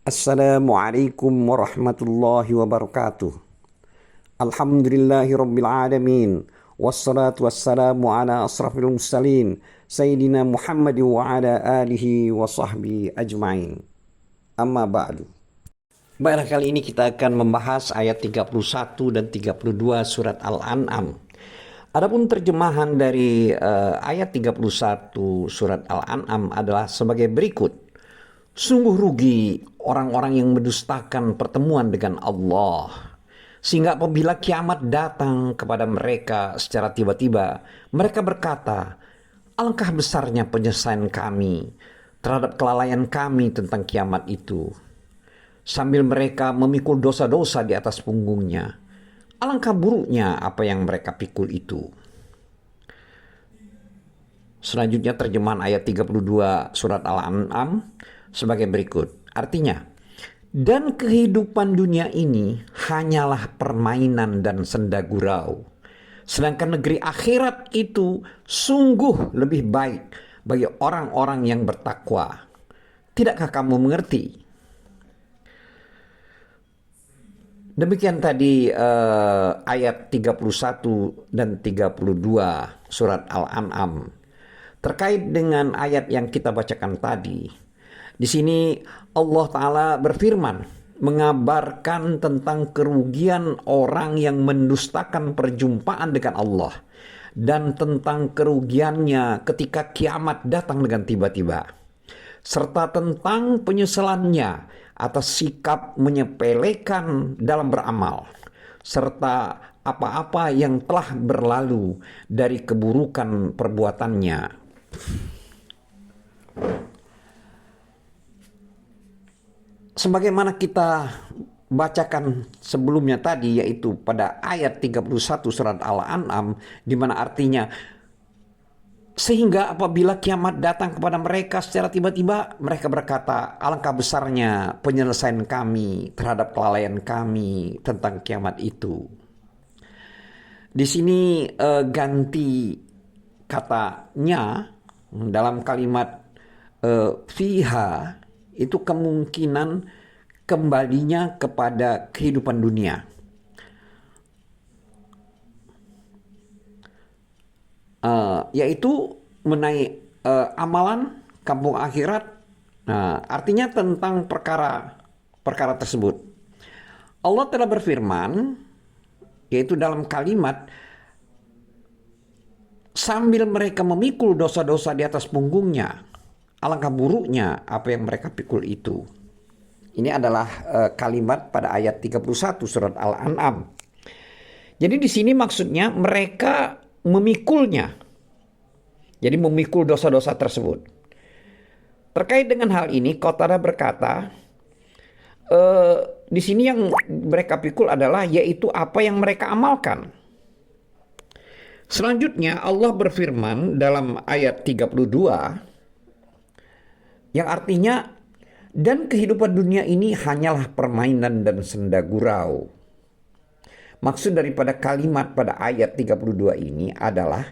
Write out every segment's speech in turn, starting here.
Assalamualaikum warahmatullahi wabarakatuh. Alhamdulillahi rabbil alamin. Wassalatu wassalamu ala asrafil mursalin Sayyidina Muhammad wa ala alihi wa sahbihi ajma'in. Amma ba'du. Baiklah, kali ini kita akan membahas ayat 31 dan 32 surat Al-An'am. Adapun terjemahan dari ayat 31 surat Al-An'am adalah sebagai berikut. Sungguh rugi orang-orang yang mendustakan pertemuan dengan Allah, sehingga apabila kiamat datang kepada mereka secara tiba-tiba, mereka berkata, alangkah besarnya penyesalan kami terhadap kelalaian kami tentang kiamat itu. Sambil mereka memikul dosa-dosa di atas punggungnya, alangkah buruknya apa yang mereka pikul itu. Selanjutnya terjemahan ayat 32 surat Al-An'am sebagai berikut. Artinya, dan kehidupan dunia ini hanyalah permainan dan senda gurau. Sedangkan negeri akhirat itu sungguh lebih baik bagi orang-orang yang bertakwa. Tidakkah kamu mengerti? Demikian tadi ayat 31 dan 32 surat Al-An'am. Terkait dengan ayat yang kita bacakan tadi, di sini Allah Ta'ala berfirman mengabarkan tentang kerugian orang yang mendustakan perjumpaan dengan Allah dan tentang kerugiannya ketika kiamat datang dengan tiba-tiba, serta tentang penyesalannya atas sikap menyepelekan dalam beramal, serta apa-apa yang telah berlalu dari keburukan perbuatannya. Sebagaimana kita bacakan sebelumnya tadi, yaitu pada ayat 31 surat Al-An'am, di mana artinya, sehingga apabila kiamat datang kepada mereka secara tiba-tiba, mereka berkata, alangkah besarnya penyelesaian kami terhadap kelalaian kami tentang kiamat itu. Di sini ganti katanya dalam kalimat fiha, itu kemungkinan kembalinya kepada kehidupan dunia. Yaitu menaik amalan kampung akhirat. Artinya tentang perkara tersebut. Allah telah berfirman, yaitu dalam kalimat, sambil mereka memikul dosa-dosa di atas punggungnya, alangkah buruknya apa yang mereka pikul itu. Ini adalah kalimat pada ayat 31 surat Al-An'am. Jadi di sini maksudnya mereka memikulnya. Jadi memikul dosa-dosa tersebut. Terkait dengan hal ini, Qatadah berkata, di sini yang mereka pikul adalah yaitu apa yang mereka amalkan. Selanjutnya Allah berfirman dalam ayat 32 yang artinya, dan kehidupan dunia ini hanyalah permainan dan senda gurau. Maksud daripada kalimat pada ayat 32 ini adalah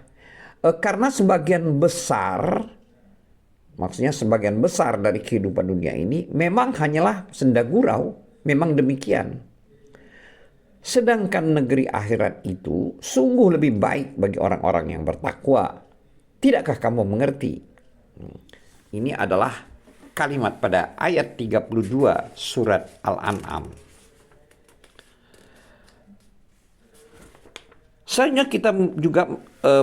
karena sebagian besar, maksudnya sebagian besar dari kehidupan dunia ini memang hanyalah senda gurau, memang demikian. Sedangkan negeri akhirat itu sungguh lebih baik bagi orang-orang yang bertakwa. Tidakkah kamu mengerti? Ini adalah kalimat pada ayat 32 surat Al-An'am. Selanjutnya kita juga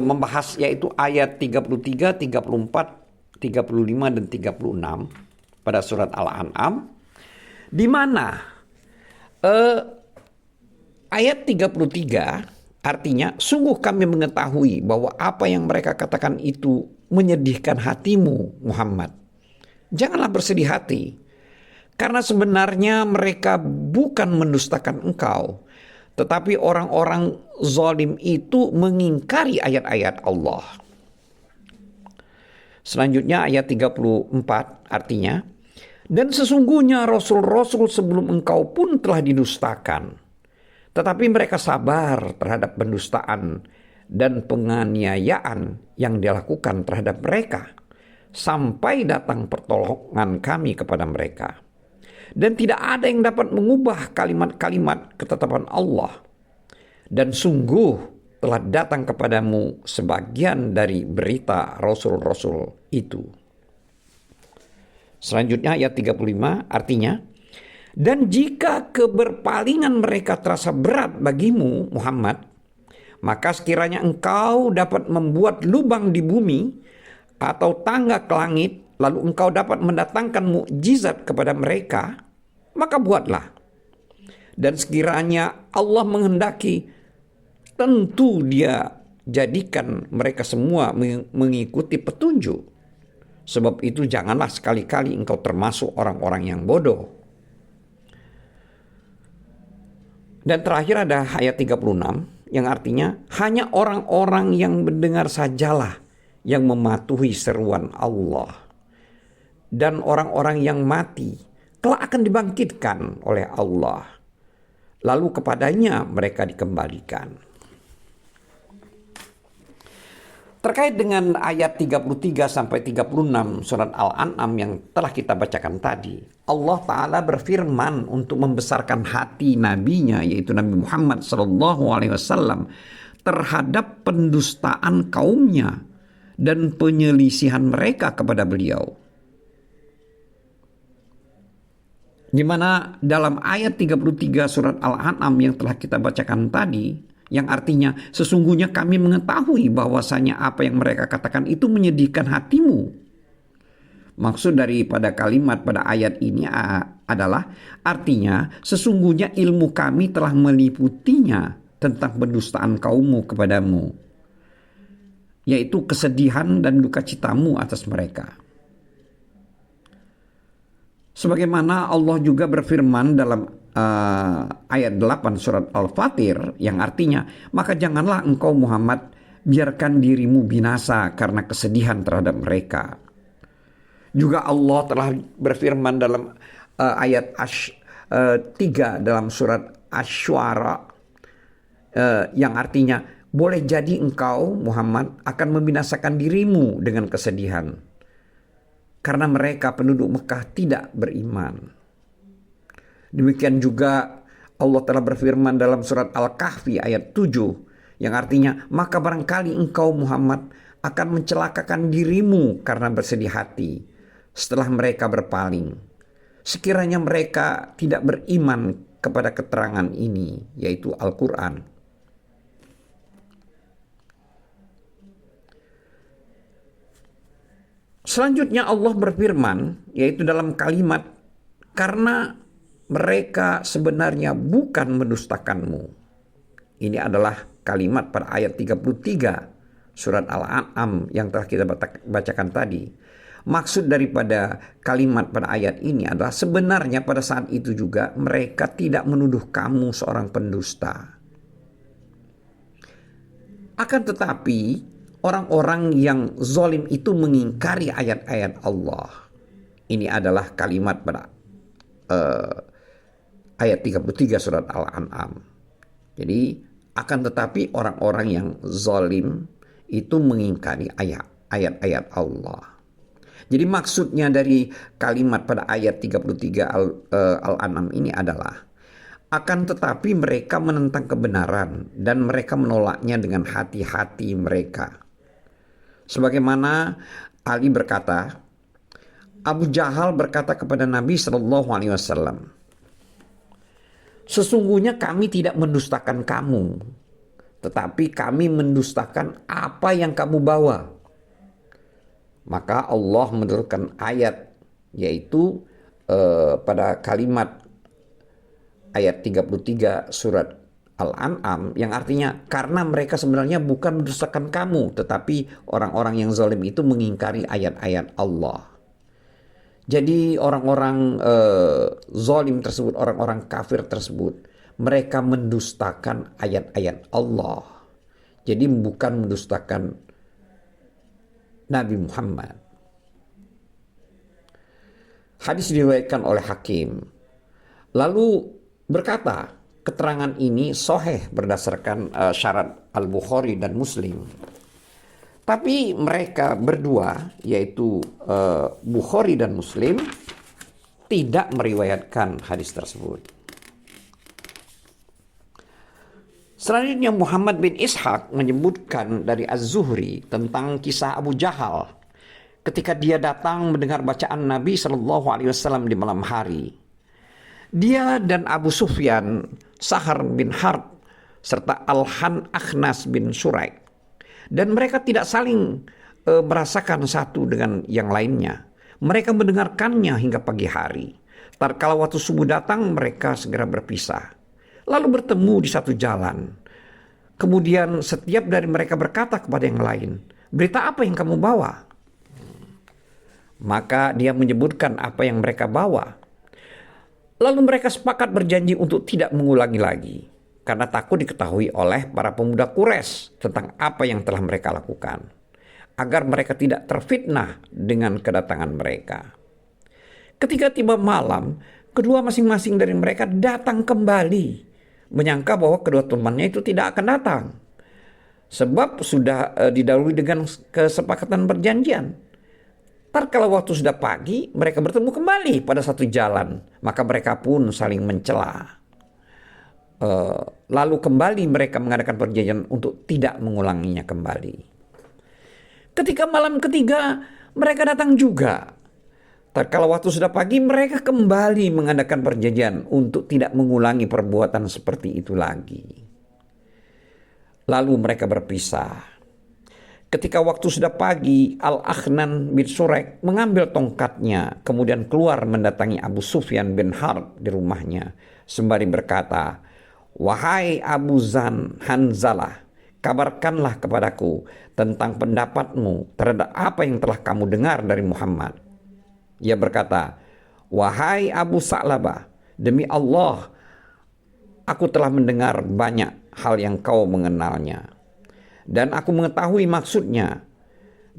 membahas yaitu ayat 33, 34, 35 dan 36 pada surat Al-An'am, di mana ayat 33 artinya, sungguh kami mengetahui bahwa apa yang mereka katakan itu menyedihkan hatimu, Muhammad. Janganlah bersedih hati, karena sebenarnya mereka bukan mendustakan engkau, tetapi orang-orang zalim itu mengingkari ayat-ayat Allah. Selanjutnya ayat 34 artinya, dan sesungguhnya rasul-rasul sebelum engkau pun telah didustakan, tetapi mereka sabar terhadap pendustaan dan penganiayaan yang dilakukan terhadap mereka, sampai datang pertolongan kami kepada mereka. dan tidak ada yang dapat mengubah kalimat-kalimat ketetapan Allah. Dan sungguh telah datang kepadamu sebagian dari berita Rasul-Rasul itu. Selanjutnya ayat 35 artinya, dan jika keberpalingan mereka terasa berat bagimu Muhammad, maka sekiranya engkau dapat membuat lubang di bumi atau tangga ke langit, lalu engkau dapat mendatangkan mukjizat kepada mereka, maka buatlah. Dan sekiranya Allah menghendaki, tentu Dia jadikan mereka semua mengikuti petunjuk. Sebab itu janganlah sekali-kali engkau termasuk orang-orang yang bodoh. Dan terakhir ada ayat 36 yang artinya hanya orang-orang yang mendengar sajalah yang mematuhi seruan Allah. Dan orang-orang yang mati kelak akan dibangkitkan oleh Allah. Lalu kepadanya mereka dikembalikan. Terkait dengan ayat 33 sampai 36 surat Al-An'am yang telah kita bacakan tadi, Allah Ta'ala berfirman untuk membesarkan hati nabinya, yaitu Nabi Muhammad SAW, terhadap pendustaan kaumnya dan penyelisihan mereka kepada beliau. Di mana dalam ayat 33 surat Al-An'am yang telah kita bacakan tadi, yang artinya sesungguhnya kami mengetahui bahwasanya apa yang mereka katakan itu menyedihkan hatimu. Maksud daripada kalimat pada ayat ini adalah artinya sesungguhnya ilmu kami telah meliputinya tentang pendustaan kaummu kepadamu, yaitu kesedihan dan duka citamu atas mereka. Sebagaimana Allah juga berfirman dalam ayat 8 surat Al-Fatir yang artinya, maka janganlah engkau Muhammad biarkan dirimu binasa karena kesedihan terhadap mereka. Juga Allah telah berfirman dalam ayat 3 dalam surat Asy-Syu'ara yang artinya, boleh jadi engkau Muhammad akan membinasakan dirimu dengan kesedihan karena mereka penduduk Mekah tidak beriman. Demikian juga Allah telah berfirman dalam surat Al-Kahfi ayat 7 yang artinya, maka barangkali engkau Muhammad akan mencelakakan dirimu karena bersedih hati setelah mereka berpaling, sekiranya mereka tidak beriman kepada keterangan ini, yaitu Al-Quran. Selanjutnya Allah berfirman, yaitu dalam kalimat, karena mereka sebenarnya bukan mendustakanmu. Ini adalah kalimat pada ayat 33 surat Al-An'am yang telah kita bacakan tadi. Maksud daripada kalimat pada ayat ini adalah sebenarnya pada saat itu juga mereka tidak menuduh kamu seorang pendusta. Akan tetapi orang-orang yang zalim itu mengingkari ayat-ayat Allah. Ini adalah kalimat pada ayat 33 surat Al-An'am. Jadi akan tetapi orang-orang yang zalim itu mengingkari ayat-ayat Allah. Jadi maksudnya dari kalimat pada ayat 33 Al-An'am ini adalah akan tetapi mereka menentang kebenaran dan mereka menolaknya dengan hati-hati mereka. Sebagaimana Ali berkata, Abu Jahal berkata kepada Nabi SAW, sesungguhnya kami tidak mendustakan kamu, tetapi kami mendustakan apa yang kamu bawa. Maka Allah menurunkan ayat, yaitu pada kalimat ayat 33 surat Al-An'am yang artinya karena mereka sebenarnya bukan mendustakan kamu, tetapi orang-orang yang zalim itu mengingkari ayat-ayat Allah. Jadi orang-orang zalim tersebut, orang-orang kafir tersebut, mereka mendustakan ayat-ayat Allah. Jadi bukan mendustakan Nabi Muhammad. Hadis diriwayatkan oleh Hakim. Lalu berkata, keterangan ini sahih berdasarkan syarat Al-Bukhari dan Muslim. Tapi mereka berdua, yaitu Bukhari dan Muslim, tidak meriwayatkan hadis tersebut. Selanjutnya Muhammad bin Ishaq menyebutkan dari Az-Zuhri tentang kisah Abu Jahal ketika dia datang mendengar bacaan Nabi Shallallahu Alaihi Wasallam di malam hari. Dia dan Abu Sufyan, Sahar bin Harb, serta Akhnas bin Suraik, dan mereka tidak saling merasakan satu dengan yang lainnya. Mereka mendengarkannya hingga pagi hari. Tatkala waktu subuh datang, mereka segera berpisah, lalu bertemu di satu jalan. Kemudian setiap dari mereka berkata kepada yang lain, "Berita apa yang kamu bawa?" Maka dia menyebutkan apa yang mereka bawa. Lalu mereka sepakat berjanji untuk tidak mengulangi lagi, karena takut diketahui oleh para pemuda Quraisy tentang apa yang telah mereka lakukan, agar mereka tidak terfitnah dengan kedatangan mereka. Ketika tiba malam, kedua masing-masing dari mereka datang kembali, menyangka bahwa kedua temannya itu tidak akan datang, sebab sudah didahului dengan kesepakatan perjanjian. Tatkala waktu sudah pagi, mereka bertemu kembali pada satu jalan, maka mereka pun saling mencela. Lalu kembali mereka mengadakan perjanjian untuk tidak mengulanginya kembali. Ketika malam ketiga, mereka datang juga. Tatkala waktu sudah pagi, mereka kembali mengadakan perjanjian untuk tidak mengulangi perbuatan seperti itu lagi. Lalu mereka berpisah. Ketika waktu sudah pagi, Al-Akhnan bin Suraik mengambil tongkatnya, kemudian keluar mendatangi Abu Sufyan bin Harb di rumahnya, sembari berkata, "Wahai Abu Hanzalah, kabarkanlah kepadaku tentang pendapatmu terhadap apa yang telah kamu dengar dari Muhammad." Ia berkata, "Wahai Abu Sa'labah, demi Allah, aku telah mendengar banyak hal yang kau mengenalnya, dan aku mengetahui maksudnya,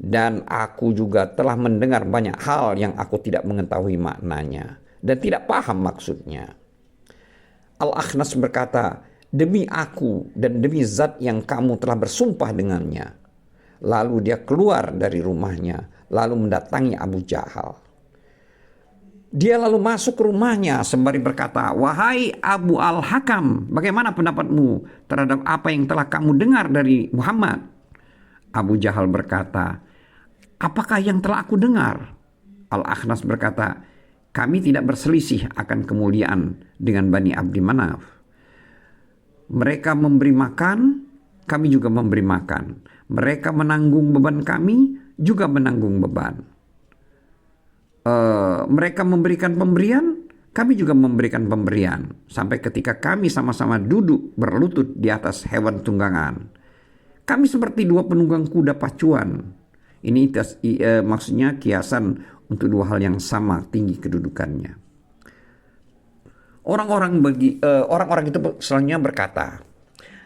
dan aku juga telah mendengar banyak hal yang aku tidak mengetahui maknanya dan tidak paham maksudnya." Al-Akhnas berkata, "Demi aku dan demi zat yang kamu telah bersumpah dengannya." Lalu dia keluar dari rumahnya, lalu mendatangi Abu Jahal. Dia lalu masuk ke rumahnya sembari berkata, "Wahai Abu Al-Hakam, bagaimana pendapatmu terhadap apa yang telah kamu dengar dari Muhammad?" Abu Jahal berkata, "Apakah yang telah aku dengar?" Al-Akhnas berkata, "Kami tidak berselisih akan kemuliaan dengan Bani Abdi Manaf. Mereka memberi makan, kami juga memberi makan. Mereka menanggung beban, kami juga menanggung beban. Mereka memberikan pemberian, kami juga memberikan pemberian, sampai ketika kami sama-sama duduk berlutut di atas hewan tunggangan. Kami seperti dua penunggang kuda pacuan." Ini maksudnya kiasan untuk dua hal yang sama tinggi kedudukannya. Orang-orang itu selanjutnya berkata,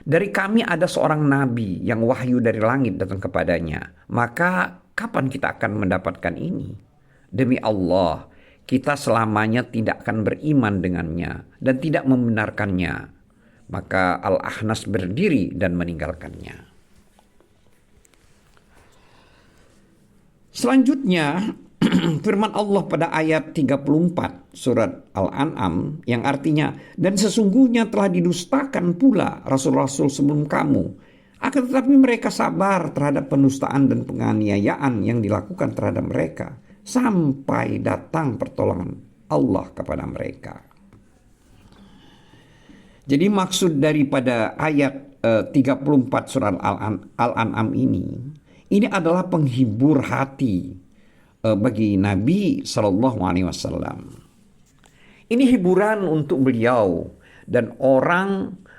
"Dari kami ada seorang nabi yang wahyu dari langit datang kepadanya. Maka kapan kita akan mendapatkan ini? Demi Allah, kita selamanya tidak akan beriman dengannya dan tidak membenarkannya." Maka Al-Akhnas berdiri dan meninggalkannya. Selanjutnya firman Allah pada ayat 34 surat Al-An'am yang artinya, "Dan sesungguhnya telah didustakan pula rasul-rasul sebelum kamu, akan tetapi mereka sabar terhadap penustaan dan penganiayaan yang dilakukan terhadap mereka, sampai datang pertolongan Allah kepada mereka." Jadi maksud daripada ayat 34 surat Al-An'am ini adalah penghibur hati bagi Nabi Shallallahu Alaihi Wasallam. Ini hiburan untuk beliau dan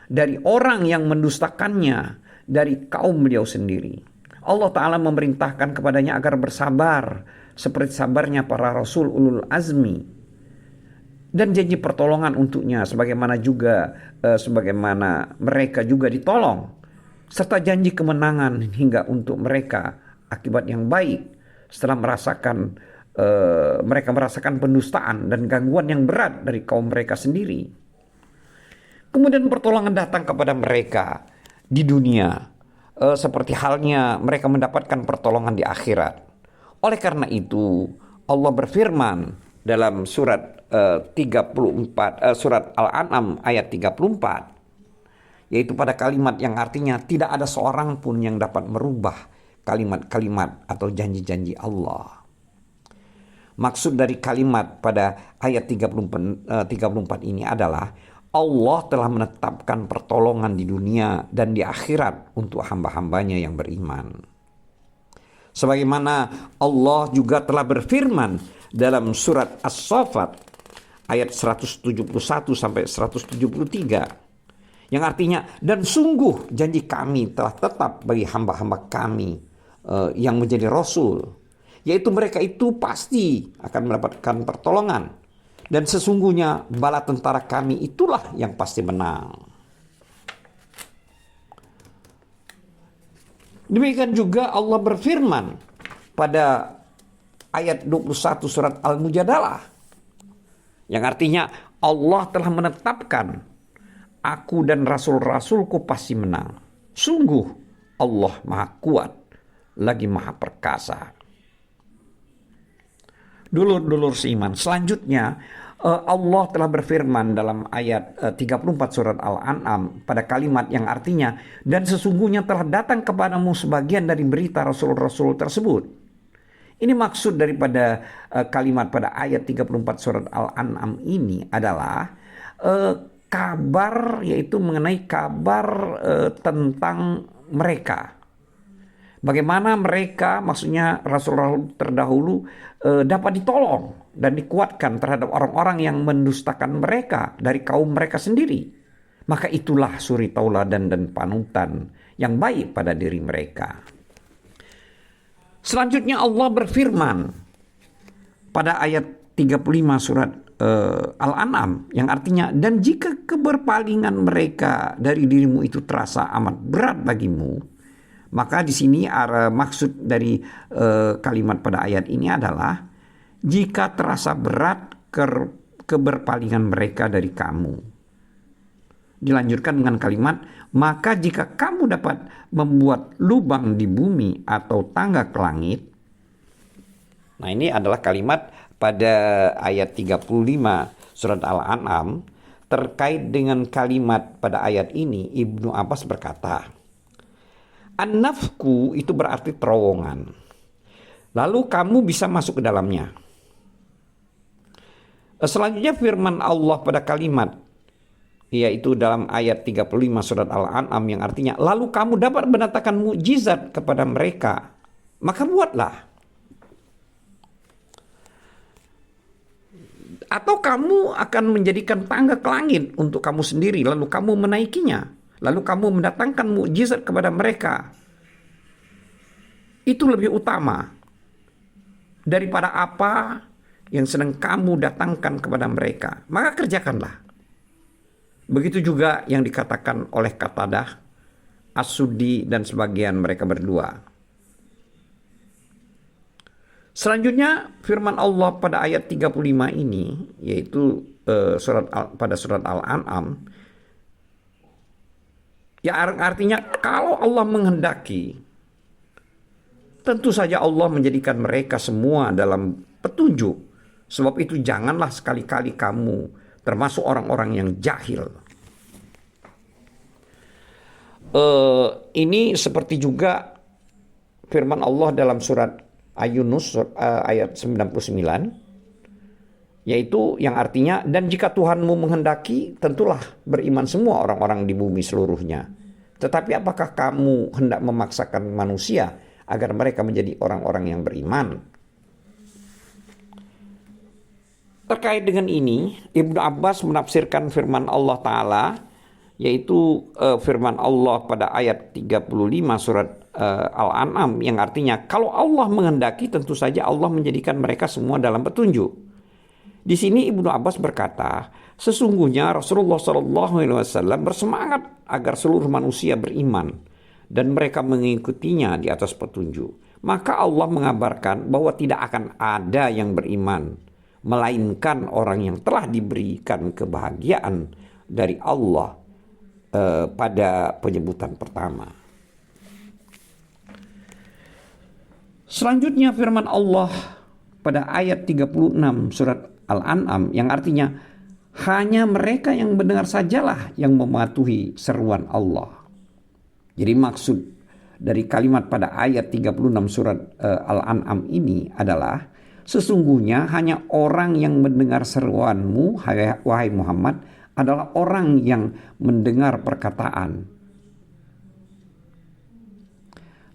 dari orang yang mendustakannya dari kaum beliau sendiri. Allah Ta'ala memerintahkan kepadanya agar bersabar seperti sabarnya para rasul ulul azmi, dan janji pertolongan untuknya sebagaimana mereka juga ditolong, serta janji kemenangan hingga untuk mereka akibat yang baik setelah mereka merasakan pendustaan dan gangguan yang berat dari kaum mereka sendiri. Kemudian pertolongan datang kepada mereka di dunia, seperti halnya mereka mendapatkan pertolongan di akhirat. Oleh karena itu Allah berfirman dalam surat surat Al-An'am ayat 34, yaitu pada kalimat yang artinya tidak ada seorang pun yang dapat merubah kalimat-kalimat atau janji-janji Allah. Maksud dari kalimat pada ayat 34 ini adalah Allah telah menetapkan pertolongan di dunia dan di akhirat untuk hamba-hambanya yang beriman. Sebagaimana Allah juga telah berfirman dalam surat As-Saffat ayat 171 sampai 173, yang artinya, dan sungguh janji kami telah tetap bagi hamba-hamba kami yang menjadi rasul, yaitu mereka itu pasti akan mendapatkan pertolongan, dan sesungguhnya bala tentara kami itulah yang pasti menang. Demikian juga Allah berfirman pada ayat 21 surat Al-Mujadalah, yang artinya Allah telah menetapkan, aku dan rasul-rasulku pasti menang. Sungguh Allah maha kuat lagi maha perkasa. Dulur-dulur seiman, selanjutnya Allah telah berfirman dalam ayat 34 surat Al-An'am pada kalimat yang artinya, dan sesungguhnya telah datang kepadamu sebagian dari berita rasul-rasul tersebut. Ini maksud daripada kalimat pada ayat 34 surat Al-An'am ini adalah kabar, yaitu mengenai kabar tentang mereka. Bagaimana mereka, maksudnya rasul-rasul terdahulu, dapat ditolong dan dikuatkan terhadap orang-orang yang mendustakan mereka dari kaum mereka sendiri. Maka itulah suri tauladan dan panutan yang baik pada diri mereka. Selanjutnya Allah berfirman pada ayat 35 surat Al-An'am, yang artinya, dan jika keberpalingan mereka dari dirimu itu terasa amat berat bagimu. Maka di sini maksud dari kalimat pada ayat ini adalah, jika terasa berat keberpalingan mereka dari kamu. Dilanjutkan dengan kalimat, maka jika kamu dapat membuat lubang di bumi atau tangga ke langit. Nah, ini adalah kalimat pada ayat 35 surat Al-An'am. Terkait dengan kalimat pada ayat ini, Ibnu Abbas berkata, an-nafku itu berarti terowongan. Lalu kamu bisa masuk ke dalamnya. Selanjutnya firman Allah pada kalimat, yaitu dalam ayat 35 surat Al-An'am, yang artinya, lalu kamu dapat mendatangkan mukjizat kepada mereka, maka buatlah. Atau kamu akan menjadikan tangga ke langit untuk kamu sendiri, lalu kamu menaikinya. Lalu kamu mendatangkan mukjizat kepada mereka. Itu lebih utama daripada apa yang sedang kamu datangkan kepada mereka. Maka kerjakanlah. Begitu juga yang dikatakan oleh Qatadah, As-Suddi, dan sebagian mereka berdua. Selanjutnya firman Allah pada ayat 35 ini, yaitu pada surat Al-An'am, ya artinya, kalau Allah menghendaki, tentu saja Allah menjadikan mereka semua dalam petunjuk. Sebab itu janganlah sekali-kali kamu termasuk orang-orang yang jahil. Ini seperti juga firman Allah dalam surat Yunus ayat 99, yaitu yang artinya, dan jika Tuhanmu menghendaki, tentulah beriman semua orang-orang di bumi seluruhnya. Tetapi apakah kamu hendak memaksakan manusia agar mereka menjadi orang-orang yang beriman? Terkait dengan ini, Ibnu Abbas menafsirkan firman Allah Ta'ala, yaitu firman Allah pada ayat 35 surat Al-An'am, yang artinya, kalau Allah menghendaki, tentu saja Allah menjadikan mereka semua dalam petunjuk. Di sini Ibnu Abbas berkata, sesungguhnya Rasulullah SAW bersemangat agar seluruh manusia beriman dan mereka mengikutinya di atas petunjuk. Maka Allah mengabarkan bahwa tidak akan ada yang beriman, melainkan orang yang telah diberikan kebahagiaan dari Allah pada penyebutan pertama. Selanjutnya firman Allah pada ayat 36 surat Al-An'am, yang artinya hanya mereka yang mendengar sajalah yang mematuhi seruan Allah. Jadi maksud dari kalimat pada ayat 36 surat Al-An'am ini adalah sesungguhnya hanya orang yang mendengar seruanmu, wahai Muhammad, adalah orang yang mendengar perkataan.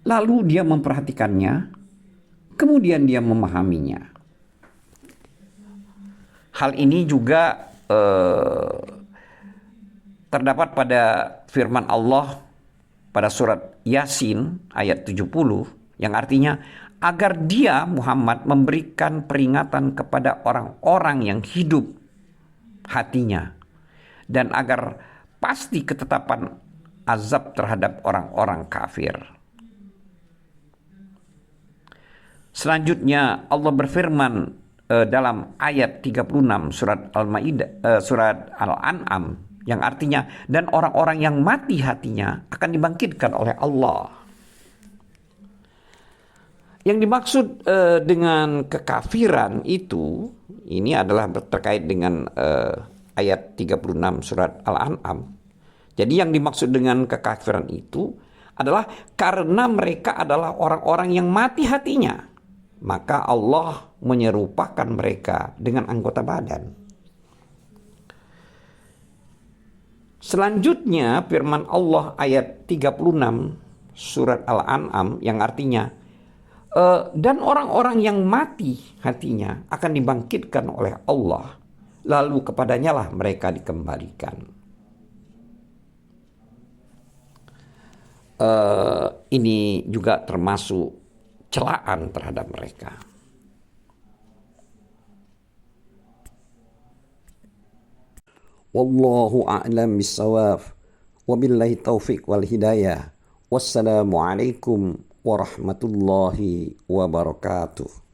Lalu dia memperhatikannya, kemudian dia memahaminya. Hal ini juga terdapat pada firman Allah pada surat Yasin ayat 70 yang artinya agar dia Muhammad memberikan peringatan kepada orang-orang yang hidup hatinya dan agar pasti ketetapan azab terhadap orang-orang kafir. Selanjutnya Allah berfirman dalam ayat 36 surat Al-Maidah, surat Al-An'am yang artinya dan orang-orang yang mati hatinya akan dibangkitkan oleh Allah. Yang dimaksud dengan kekafiran itu ini adalah terkait dengan ayat 36 surat Al-An'am. Jadi yang dimaksud dengan kekafiran itu adalah karena mereka adalah orang-orang yang mati hatinya, maka Allah menyerupakan mereka dengan anggota badan. Selanjutnya firman Allah ayat 36 surat Al-An'am yang artinya dan orang-orang yang mati hatinya akan dibangkitkan oleh Allah, lalu kepadanya lah mereka dikembalikan. Ini juga termasuk celaan terhadap mereka. Wallahu a'lam bissawab. Wabillahi taufiq wal hidayah. Wassalamualaikum warahmatullahi wabarakatuh.